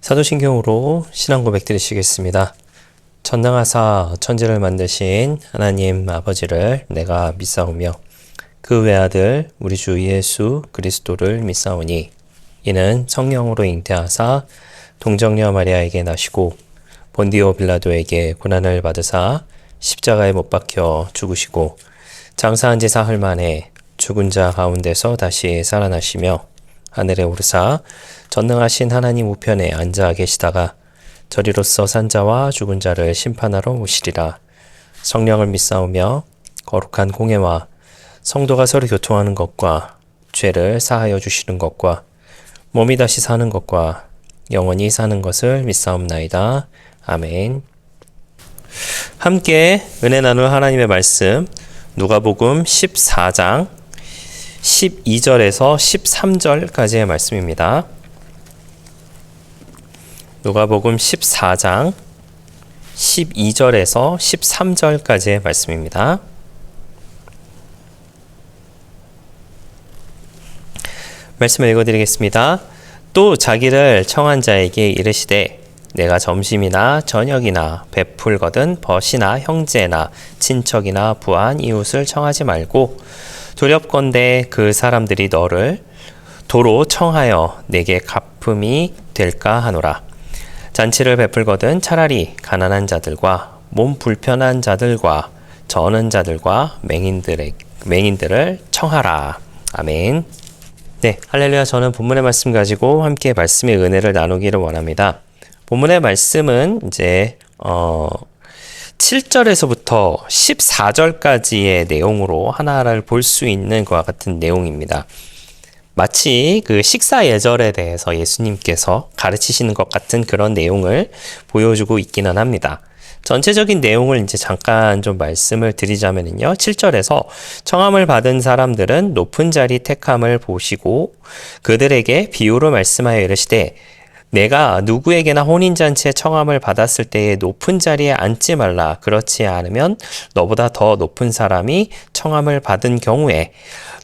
사도신경으로 신앙 고백 드리시겠습니다. 전능하사 천지를 만드신 하나님 아버지를 내가 믿사오며 그 외아들 우리 주 예수 그리스도를 믿사오니 이는 성령으로 잉태하사 동정녀 마리아에게 나시고 본디오 빌라도에게 고난을 받으사 십자가에 못 박혀 죽으시고 장사한 지 사흘 만에 죽은 자 가운데서 다시 살아나시며 하늘에 오르사 전능하신 하나님 우편에 앉아 계시다가 저리로서 산 자와 죽은 자를 심판하러 오시리라. 성령을 믿사오며 거룩한 공예와 성도가 서로 교통하는 것과 죄를 사하여 주시는 것과 몸이 다시 사는 것과 영원히 사는 것을 믿사옵나이다. 아멘. 함께 은혜 나눌 하나님의 말씀 누가복음 14장 12절에서 13절까지의 말씀입니다. 누가복음 14장 12절에서 13절까지의 말씀입니다. 말씀을 읽어드리겠습니다. 또 자기를 청한 자에게 이르시되 내가 점심이나 저녁이나 베풀거든 벗이나 형제나 친척이나 부한 이웃을 청하지 말고 두렵건대 그 사람들이 너를 도로 청하여 내게 갚음이 될까 하노라. 잔치를 베풀거든 차라리 가난한 자들과 몸 불편한 자들과 저는 자들과 맹인들을 청하라. 아멘. 네, 할렐루야. 저는 본문의 말씀 가지고 함께 말씀의 은혜를 나누기를 원합니다. 본문의 말씀은 이제 7절에서부터 14절까지의 내용으로 하나를 볼 수 있는 것과 같은 내용입니다. 마치 그 식사 예절에 대해서 예수님께서 가르치시는 것 같은 그런 내용을 보여주고 있기는 합니다. 전체적인 내용을 이제 잠깐 좀 말씀을 드리자면요. 7절에서 청함을 받은 사람들은 높은 자리 택함을 보시고 그들에게 비유로 말씀하여 이르시되 내가 누구에게나 혼인잔치에 청함을 받았을 때에 높은 자리에 앉지 말라. 그렇지 않으면 너보다 더 높은 사람이 청함을 받은 경우에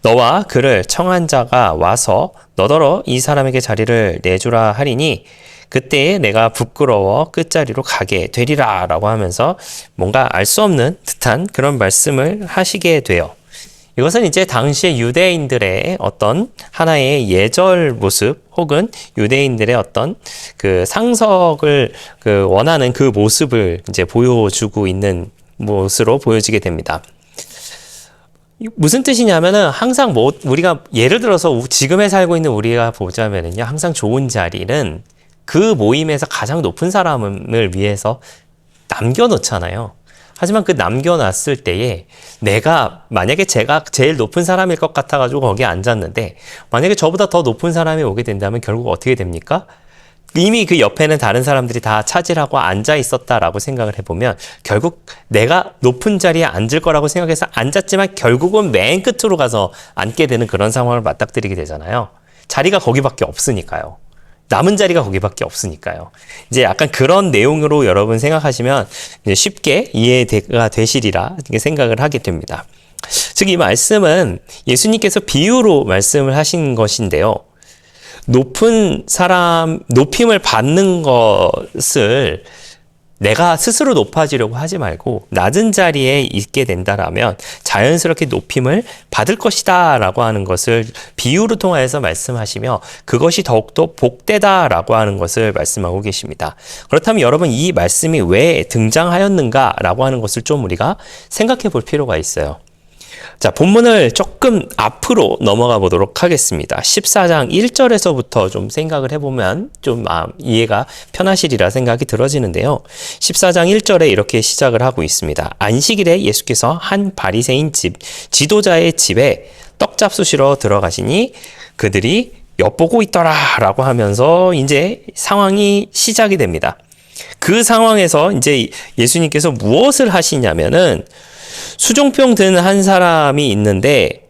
너와 그를 청한 자가 와서 너더러 이 사람에게 자리를 내주라 하리니 그때에 내가 부끄러워 끝자리로 가게 되리라 라고 하면서 뭔가 알 수 없는 듯한 그런 말씀을 하시게 돼요. 이것은 이제 당시의 유대인들의 어떤 하나의 예절 모습 혹은 유대인들의 어떤 그 상석을 원하는 그 모습을 이제 보여주고 있는 모습으로 보여지게 됩니다. 무슨 뜻이냐면은 항상 우리가 예를 들어서 지금에 살고 있는 우리가 보자면은요, 항상 좋은 자리는 그 모임에서 가장 높은 사람을 위해서 남겨놓잖아요. 하지만 그 남겨놨을 때에 만약에 제가 제일 높은 사람일 것 같아가지고 거기에 앉았는데 만약에 저보다 더 높은 사람이 오게 된다면 결국 어떻게 됩니까? 이미 그 옆에는 다른 사람들이 다 차지하고 앉아 있었다라고 생각을 해보면 결국 내가 높은 자리에 앉을 거라고 생각해서 앉았지만 결국은 맨 끝으로 가서 앉게 되는 그런 상황을 맞닥뜨리게 되잖아요. 자리가 거기밖에 없으니까요. 남은 자리가 거기밖에 없으니까요. 이제 약간 그런 내용으로 여러분 생각하시면 이제 쉽게 이해가 되시리라 생각을 하게 됩니다. 즉, 이 말씀은 예수님께서 비유로 말씀을 하신 것인데요. 높임을 받는 것을 내가 스스로 높아지려고 하지 말고 낮은 자리에 있게 된다라면 자연스럽게 높임을 받을 것이다 라고 하는 것을 비유로 통하여서 말씀하시며 그것이 더욱더 복되다 라고 하는 것을 말씀하고 계십니다. 그렇다면 여러분, 이 말씀이 왜 등장하였는가 라고 하는 것을 좀 우리가 생각해 볼 필요가 있어요. 자, 본문을 조금 앞으로 넘어가 보도록 하겠습니다. 14장 1절에서부터 좀 생각을 해보면 좀 이해가 편하시리라 생각이 들어지는데요. 14장 1절에 이렇게 시작을 하고 있습니다. 안식일에 예수께서 한 바리새인 지도자의 집에 떡 잡수시러 들어가시니 그들이 엿보고 있더라 라고 하면서 이제 상황이 시작이 됩니다. 그 상황에서 이제 예수님께서 무엇을 하시냐면은 수종병 든 한 사람이 있는데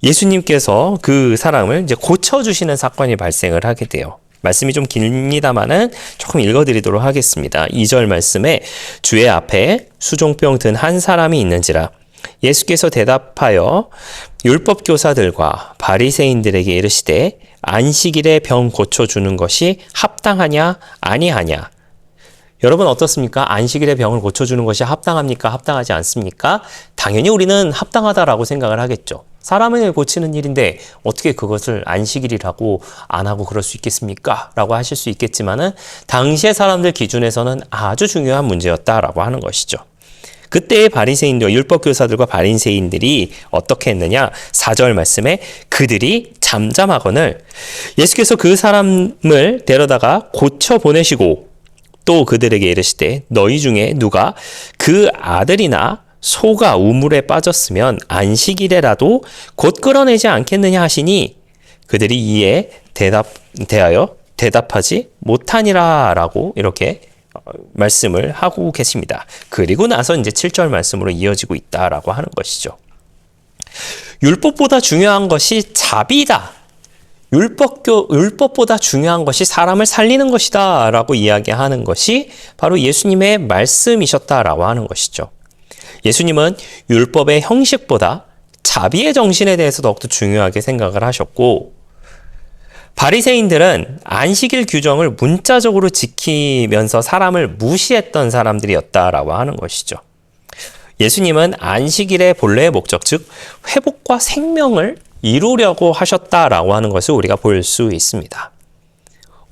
예수님께서 그 사람을 이제 고쳐주시는 사건이 발생을 하게 돼요. 말씀이 좀 깁니다만은 조금 읽어드리도록 하겠습니다. 2절 말씀에 주의 앞에 수종병 든 한 사람이 있는지라 예수께서 대답하여 율법 교사들과 바리새인들에게 이르시되 안식일에 병 고쳐주는 것이 합당하냐 아니하냐. 여러분 어떻습니까? 안식일에 병을 고쳐주는 것이 합당합니까? 합당하지 않습니까? 당연히 우리는 합당하다라고 생각을 하겠죠. 사람을 고치는 일인데 어떻게 그것을 안식일이라고 안 하고 그럴 수 있겠습니까? 라고 하실 수 있겠지만은 당시의 사람들 기준에서는 아주 중요한 문제였다라고 하는 것이죠. 그때의 바리새인들, 율법교사들과 바리새인들이 어떻게 했느냐? 4절 말씀에 그들이 잠잠하거늘 예수께서 그 사람을 데려다가 고쳐 보내시고 또 그들에게 이르시되 너희 중에 누가 그 아들이나 소가 우물에 빠졌으면 안식일에라도 곧 끌어내지 않겠느냐 하시니 그들이 이에 대하여 대답하지 못하니라 라고 이렇게 말씀을 하고 계십니다. 그리고 나서 이제 7절 말씀으로 이어지고 있다라고 하는 것이죠. 율법보다 중요한 것이 자비다. 율법보다 중요한 것이 사람을 살리는 것이다 라고 이야기하는 것이 바로 예수님의 말씀이셨다라고 하는 것이죠. 예수님은 율법의 형식보다 자비의 정신에 대해서 더욱더 중요하게 생각을 하셨고 바리새인들은 안식일 규정을 문자적으로 지키면서 사람을 무시했던 사람들이었다라고 하는 것이죠. 예수님은 안식일의 본래의 목적, 즉 회복과 생명을 이루려고 하셨다라고 하는 것을 우리가 볼 수 있습니다.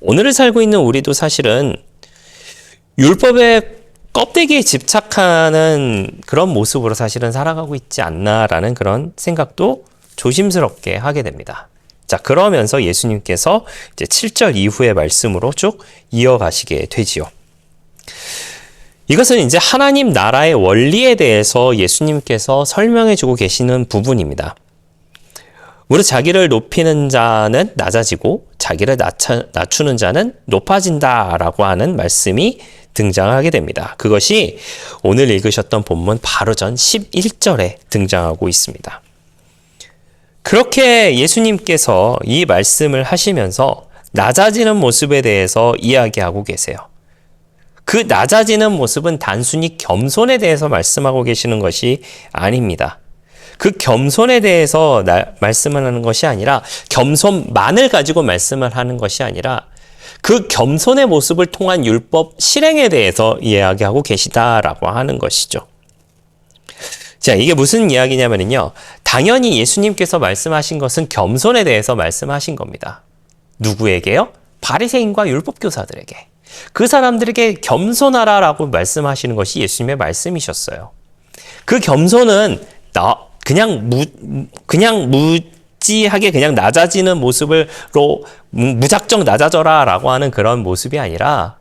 오늘을 살고 있는 우리도 사실은 율법의 껍데기에 집착하는 그런 모습으로 사실은 살아가고 있지 않나라는 그런 생각도 조심스럽게 하게 됩니다. 자, 그러면서 예수님께서 이제 7절 이후의 말씀으로 쭉 이어가시게 되지요. 이것은 이제 하나님 나라의 원리에 대해서 예수님께서 설명해 주고 계시는 부분입니다. 무릇 자기를 높이는 자는 낮아지고 자기를 낮추는 자는 높아진다라고 하는 말씀이 등장하게 됩니다. 그것이 오늘 읽으셨던 본문 바로 전 11절에 등장하고 있습니다. 그렇게 예수님께서 이 말씀을 하시면서 낮아지는 모습에 대해서 이야기하고 계세요. 그 낮아지는 모습은 단순히 겸손에 대해서 말씀하고 계시는 것이 아닙니다. 그 겸손에 대해서 말씀을 하는 것이 아니라 겸손만을 가지고 말씀을 하는 것이 아니라 그 겸손의 모습을 통한 율법 실행에 대해서 이야기하고 계시다라고 하는 것이죠. 자, 이게 무슨 이야기냐면요. 당연히 예수님께서 말씀하신 것은 겸손에 대해서 말씀하신 겁니다. 누구에게요? 바리새인과 율법교사들에게. 그 사람들에게 겸손하라라고 말씀하시는 것이 예수님의 말씀이셨어요. 그 겸손은 그냥 무지하게 그냥 낮아지는 모습으로 무작정 낮아져라라고 하는 그런 모습이 아니라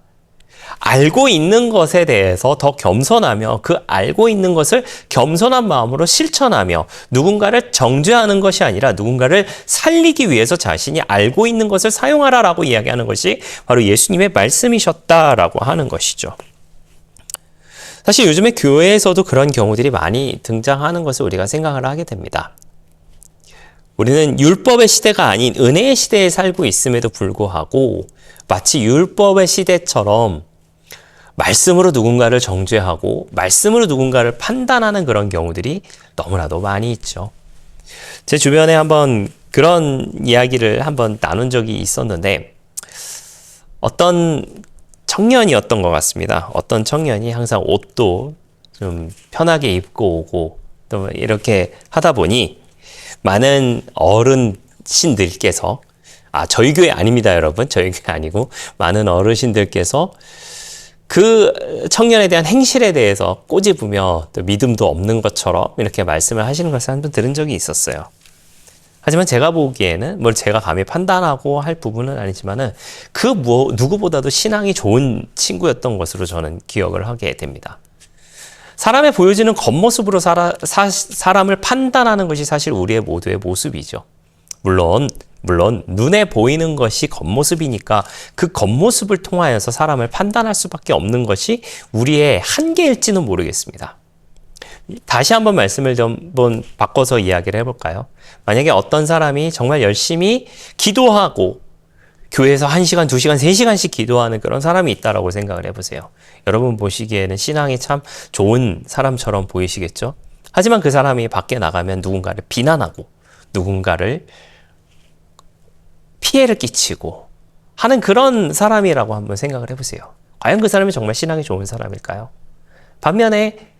알고 있는 것에 대해서 더 겸손하며 그 알고 있는 것을 겸손한 마음으로 실천하며 누군가를 정죄하는 것이 아니라 누군가를 살리기 위해서 자신이 알고 있는 것을 사용하라라고 이야기하는 것이 바로 예수님의 말씀이셨다라고 하는 것이죠. 사실 요즘에 교회에서도 그런 경우들이 많이 등장하는 것을 우리가 생각을 하게 됩니다. 우리는 율법의 시대가 아닌 은혜의 시대에 살고 있음에도 불구하고 마치 율법의 시대처럼 말씀으로 누군가를 정죄하고 말씀으로 누군가를 판단하는 그런 경우들이 너무나도 많이 있죠. 제 주변에 한번 그런 이야기를 한번 나눈 적이 있었는데 어떤 청년이었던 것 같습니다. 어떤 청년이 항상 옷도 좀 편하게 입고 오고 또 이렇게 하다 보니 많은 어른신들께서 저희 교회 아닙니다, 여러분. 저희 교회 아니고 많은 어르신들께서 그 청년에 대한 행실에 대해서 꼬집으며 또 믿음도 없는 것처럼 이렇게 말씀을 하시는 것을 한 번 들은 적이 있었어요. 하지만 제가 보기에는 뭘 제가 감히 판단하고 할 부분은 아니지만은 누구보다도 신앙이 좋은 친구였던 것으로 저는 기억을 하게 됩니다. 사람의 보여지는 겉모습으로 사람을 판단하는 것이 사실 우리의 모두의 모습이죠. 물론 눈에 보이는 것이 겉모습이니까 그 겉모습을 통하여서 사람을 판단할 수밖에 없는 것이 우리의 한계일지는 모르겠습니다. 다시 한번 말씀을 좀 바꿔서 이야기를 해볼까요? 만약에 어떤 사람이 정말 열심히 기도하고 교회에서 1시간, 2시간, 3시간씩 기도하는 그런 사람이 있다라고 생각을 해보세요. 여러분 보시기에는 신앙이 참 좋은 사람처럼 보이시겠죠? 하지만 그 사람이 밖에 나가면 누군가를 비난하고 누군가를 피해를 끼치고 하는 그런 사람이라고 한번 생각을 해보세요. 과연 그 사람이 정말 신앙이 좋은 사람일까요? 반면에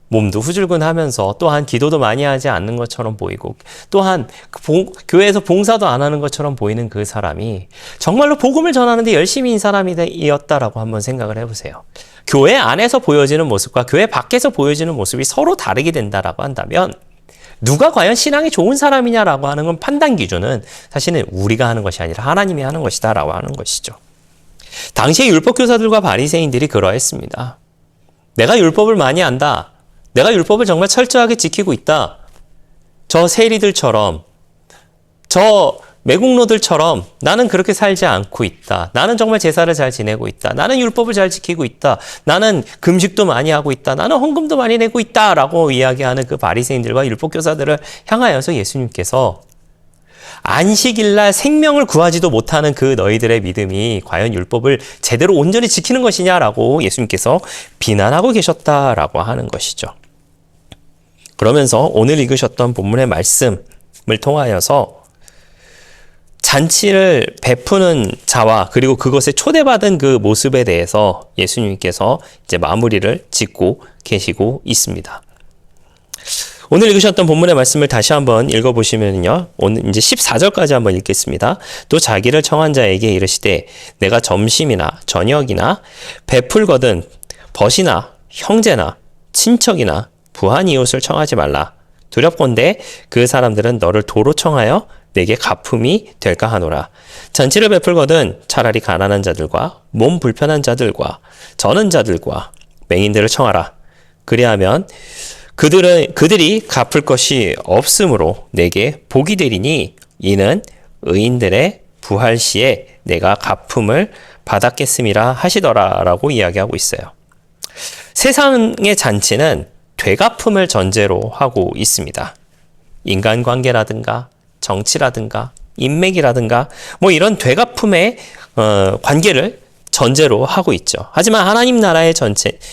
몸도 후줄근하면서 또한 기도도 많이 하지 않는 것처럼 보이고 또한 교회에서 봉사도 안 하는 것처럼 보이는 그 사람이 정말로 복음을 전하는데 열심히인 사람이었다라고 한번 생각을 해보세요. 교회 안에서 보여지는 모습과 교회 밖에서 보여지는 모습이 서로 다르게 된다라고 한다면 누가 과연 신앙이 좋은 사람이냐라고 하는 건 판단 기준은 사실은 우리가 하는 것이 아니라 하나님이 하는 것이다라고 하는 것이죠. 당시의 율법교사들과 바리새인들이 그러했습니다. 내가 율법을 많이 안다. 내가 율법을 정말 철저하게 지키고 있다. 저 세리들처럼, 저 매국노들처럼 나는 그렇게 살지 않고 있다. 나는 정말 제사를 잘 지내고 있다. 나는 율법을 잘 지키고 있다. 나는 금식도 많이 하고 있다. 나는 헌금도 많이 내고 있다. 라고 이야기하는 그 바리새인들과 율법교사들을 향하여서 예수님께서 안식일날 생명을 구하지도 못하는 그 너희들의 믿음이 과연 율법을 제대로 온전히 지키는 것이냐라고 예수님께서 비난하고 계셨다라고 하는 것이죠. 그러면서 오늘 읽으셨던 본문의 말씀을 통하여서 잔치를 베푸는 자와 그리고 그것에 초대받은 그 모습에 대해서 예수님께서 이제 마무리를 짓고 계시고 있습니다. 오늘 읽으셨던 본문의 말씀을 다시 한번 읽어보시면요. 오늘 이제 14절까지 한번 읽겠습니다. 또 자기를 청한 자에게 이르시되 내가 점심이나 저녁이나 베풀거든 벗이나 형제나 친척이나 부한 이웃을 청하지 말라. 두렵건대 그 사람들은 너를 도로 청하여 내게 가품이 될까 하노라. 잔치를 베풀거든 차라리 가난한 자들과 몸 불편한 자들과 저는 자들과 맹인들을 청하라. 그리하면 그들이 갚을 것이 없으므로 내게 복이 되리니 이는 의인들의 부활 시에 내가 갚음을 받았겠음이라 하시더라라고 이야기하고 있어요. 세상의 잔치는 되갚음을 전제로 하고 있습니다. 인간관계라든가 정치라든가 인맥이라든가 뭐 이런 되갚음의 관계를 전제로 하고 있죠. 하지만 하나님 나라의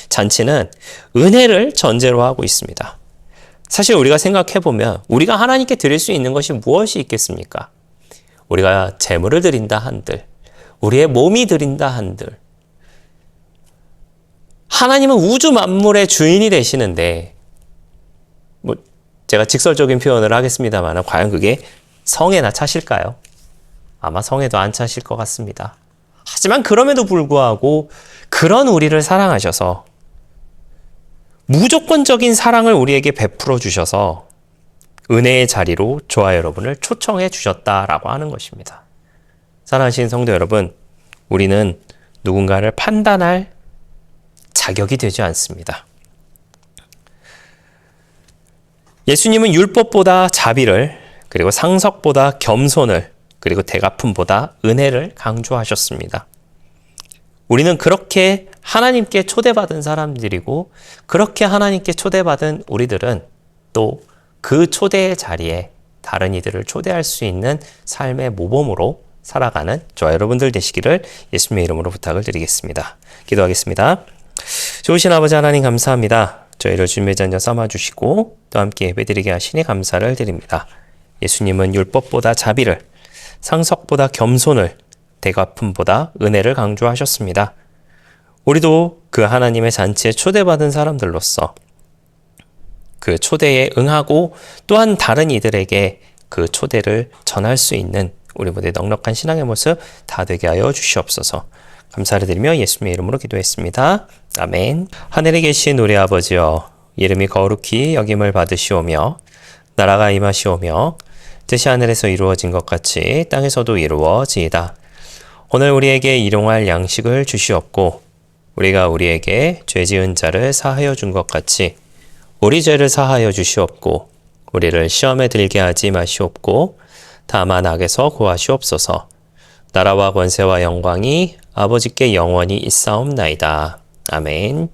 잔치는 은혜를 전제로 하고 있습니다. 사실 우리가 생각해보면 우리가 하나님께 드릴 수 있는 것이 무엇이 있겠습니까? 우리가 재물을 드린다 한들, 우리의 몸이 드린다 한들, 하나님은 우주 만물의 주인이 되시는데 뭐 제가 직설적인 표현을 하겠습니다만 과연 그게 성에나 차실까요? 아마 성에도 안 차실 것 같습니다. 하지만 그럼에도 불구하고 그런 우리를 사랑하셔서 무조건적인 사랑을 우리에게 베풀어 주셔서 은혜의 자리로 저와 여러분을 초청해 주셨다라고 하는 것입니다. 사랑하시는 성도 여러분, 우리는 누군가를 판단할 자격이 되지 않습니다. 예수님은 율법보다 자비를, 그리고 상석보다 겸손을, 그리고 대갚음보다 은혜를 강조하셨습니다. 우리는 그렇게 하나님께 초대받은 사람들이고 그렇게 하나님께 초대받은 우리들은 또 그 초대의 자리에 다른 이들을 초대할 수 있는 삶의 모범으로 살아가는 저와 여러분들 되시기를 예수님의 이름으로 부탁을 드리겠습니다. 기도하겠습니다. 좋으신 아버지 하나님 감사합니다. 저희를 주님의 자녀 삼아주시고 또 함께 예배드리게 하시니 감사를 드립니다. 예수님은 율법보다 자비를, 상석보다 겸손을, 대갚음보다 은혜를 강조하셨습니다. 우리도 그 하나님의 잔치에 초대받은 사람들로서 그 초대에 응하고 또한 다른 이들에게 그 초대를 전할 수 있는 우리 모두의 넉넉한 신앙의 모습 다 되게 하여 주시옵소서. 감사를 드리며 예수님의 이름으로 기도했습니다. 아멘. 하늘에 계신 우리 아버지여, 이름이 거룩히 여김을 받으시오며 나라가 임하시오며 뜻이 하늘에서 이루어진 것 같이 땅에서도 이루어지이다. 오늘 우리에게 일용할 양식을 주시옵고 우리가 우리에게 죄 지은 자를 사하여 준 것 같이 우리 죄를 사하여 주시옵고 우리를 시험에 들게 하지 마시옵고 다만 악에서 구하시옵소서. 나라와 권세와 영광이 아버지께 영원히 있사옵나이다. 아멘.